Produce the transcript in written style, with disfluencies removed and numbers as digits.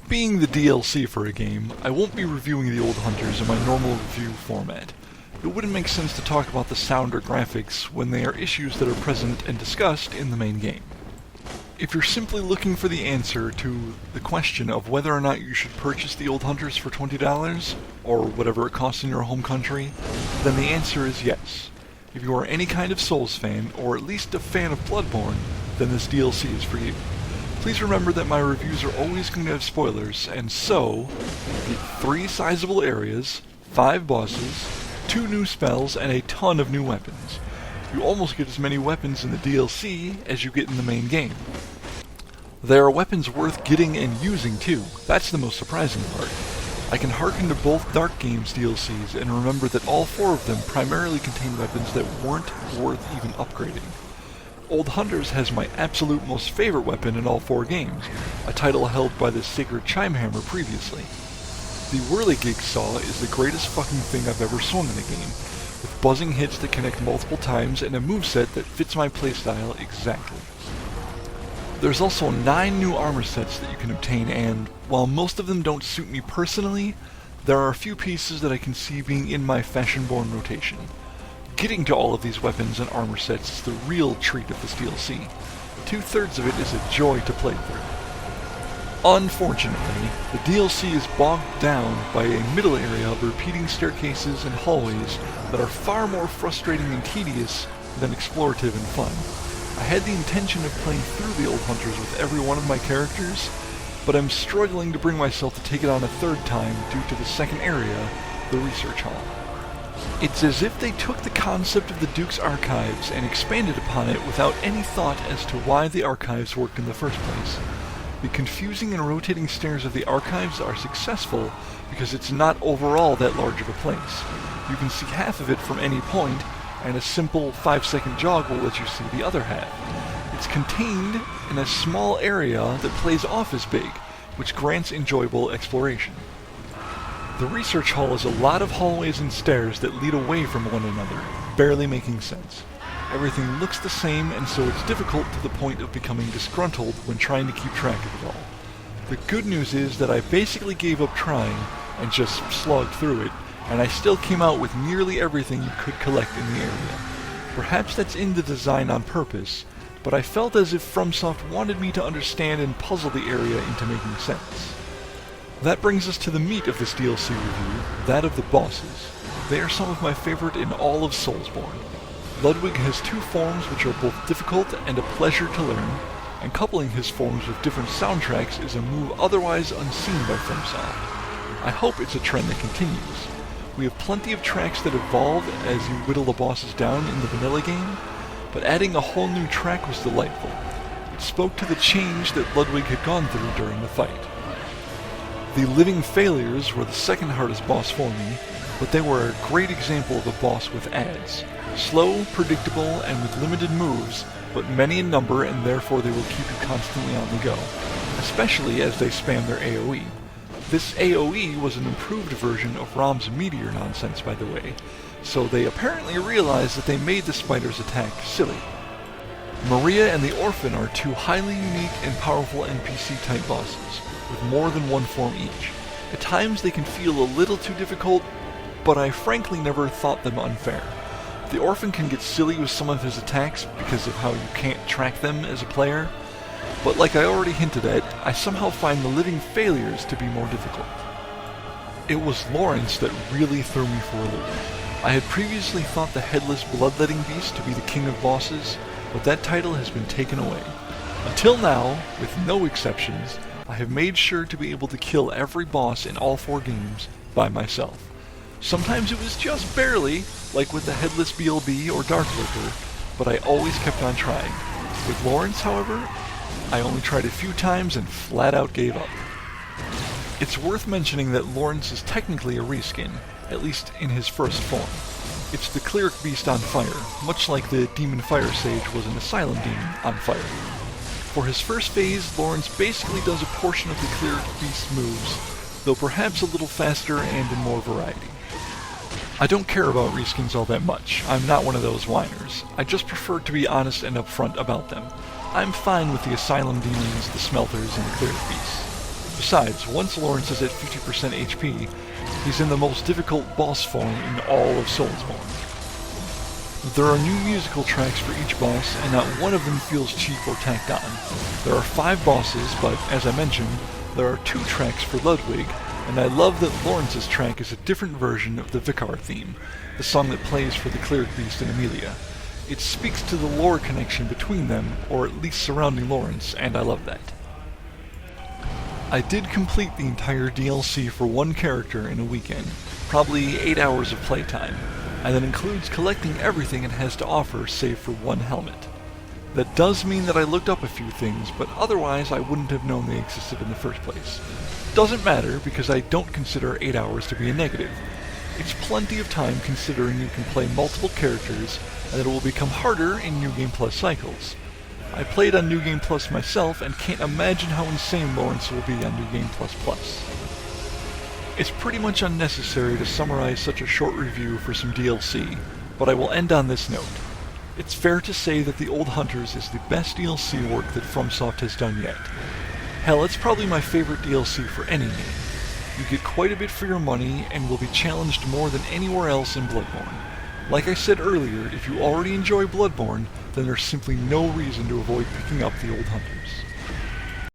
Being the DLC for a game, I won't be reviewing the old hunters in my normal review format. It wouldn't make sense to talk about the sound or graphics when they are issues that are present and discussed in the main game. If you're simply looking for the answer to the question of whether or not you should purchase the old hunters for $20, or whatever it costs in your home country, then the answer is yes. If you are any kind of Souls fan, or at least a fan of Bloodborne, then this DLC is for you. Please remember that my reviews are always going to have spoilers, and so, the 3 sizable areas, 5 bosses, 2 new spells, and a ton of new weapons. You almost get as many weapons in the DLC as you get in the main game. There are weapons worth getting and using too. That's the most surprising part. I can hearken to both Dark Games DLCs and remember that all 4 of them primarily contain weapons that weren't worth even upgrading. Old Hunters has my absolute most favorite weapon in all 4 games, a title held by the Sacred Chimehammer previously. The Whirligig Saw is the greatest fucking thing I've ever swung in a game, with buzzing hits that connect multiple times and a moveset that fits my playstyle exactly. There's also 9 new armor sets that you can obtain, and while most of them don't suit me personally, there are a few pieces that I can see being in my Fashionborn rotation. Getting to all of these weapons and armor sets is the real treat of this DLC. 2/3 of it is a joy to play through. Unfortunately, the DLC is bogged down by a middle area of repeating staircases and hallways that are far more frustrating and tedious than explorative and fun. I had the intention of playing through the old hunters with every one of my characters, but I'm struggling to bring myself to take it on a 3rd time due to the second area, the research hall. It's as if they took the concept of the Duke's archives and expanded upon it without any thought as to why the archives worked in the first place. The confusing and rotating stairs of the archives are successful because it's not overall that large of a place. You can see half of it from any point, and a simple 5-second jog will let you see the other half. It's contained in a small area that plays off as big, which grants enjoyable exploration. The research hall is a lot of hallways and stairs that lead away from one another, barely making sense. Everything looks the same, and so it's difficult to the point of becoming disgruntled when trying to keep track of it all. The good news is that I basically gave up trying and just slogged through it, and I still came out with nearly everything you could collect in the area. Perhaps that's in the design on purpose, but I felt as if FromSoft wanted me to understand and puzzle the area into making sense. That brings us to the meat of this DLC review, that of the bosses. They are some of my favorite in all of Soulsborne. Ludwig has 2 forms which are both difficult and a pleasure to learn, and coupling his forms with different soundtracks is a move otherwise unseen by FromSoft. I hope it's a trend that continues. We have plenty of tracks that evolve as you whittle the bosses down in the vanilla game, but adding a whole new track was delightful. It spoke to the change that Ludwig had gone through during the fight. The Living Failures were the second hardest boss for me, but they were a great example of a boss with adds. Slow, predictable, and with limited moves, but many in number, and therefore they will keep you constantly on the go, especially as they spam their AoE. This AoE was an improved version of Rom's meteor nonsense, by the way, so they apparently realized that they made the spider's attack silly. Maria and the Orphan are 2 highly unique and powerful NPC-type bosses, with more than 1 form each. At times they can feel a little too difficult, but I frankly never thought them unfair. The Orphan can get silly with some of his attacks because of how you can't track them as a player, but like I already hinted at, I somehow find the Living Failures to be more difficult. It was Lawrence that really threw me for a loop. I had previously thought the Headless Bloodletting Beast to be the king of bosses, but that title has been taken away. Until now, with no exceptions, I have made sure to be able to kill every boss in all 4 games by myself. Sometimes it was just barely, like with the Headless BLB or Dark Lurker, but I always kept on trying. With Lawrence, however, I only tried a few times and flat out gave up. It's worth mentioning that Lawrence is technically a reskin, at least in his first form. It's the Cleric Beast on fire, much like the Demon Fire Sage was an Asylum Demon on fire. For his first phase, Lawrence basically does a portion of the Cleric Beast's moves, though perhaps a little faster and in more variety. I don't care about reskins all that much. I'm not one of those whiners. I just prefer to be honest and upfront about them. I'm fine with the Asylum Demons, the Smelters, and the Cleric Beasts. Besides, once Lawrence is at 50% HP, he's in the most difficult boss form in all of Soulsborne. There are new musical tracks for each boss, and not one of them feels cheap or tacked on. There are 5 bosses, but as I mentioned, there are 2 tracks for Ludwig, and I love that Lawrence's track is a different version of the Vicar theme, the song that plays for the Cleric Beast and Amelia. It speaks to the lore connection between them, or at least surrounding Lawrence, and I love that. I did complete the entire DLC for one character in a weekend, probably 8 hours of playtime, and that includes collecting everything it has to offer save for one helmet. That does mean that I looked up a few things, but otherwise I wouldn't have known they existed in the first place. Doesn't matter, because I don't consider 8 hours to be a negative. It's plenty of time considering you can play multiple characters, and that it will become harder in New Game Plus cycles. I played on New Game Plus myself, and can't imagine how insane Lawrence will be on New Game Plus Plus. It's pretty much unnecessary to summarize such a short review for some DLC, but I will end on this note. It's fair to say that The Old Hunters is the best DLC work that FromSoft has done yet. Hell, it's probably my favorite DLC for any game. You get quite a bit for your money, and will be challenged more than anywhere else in Bloodborne. Like I said earlier, if you already enjoy Bloodborne, then there's simply no reason to avoid picking up The Old Hunters.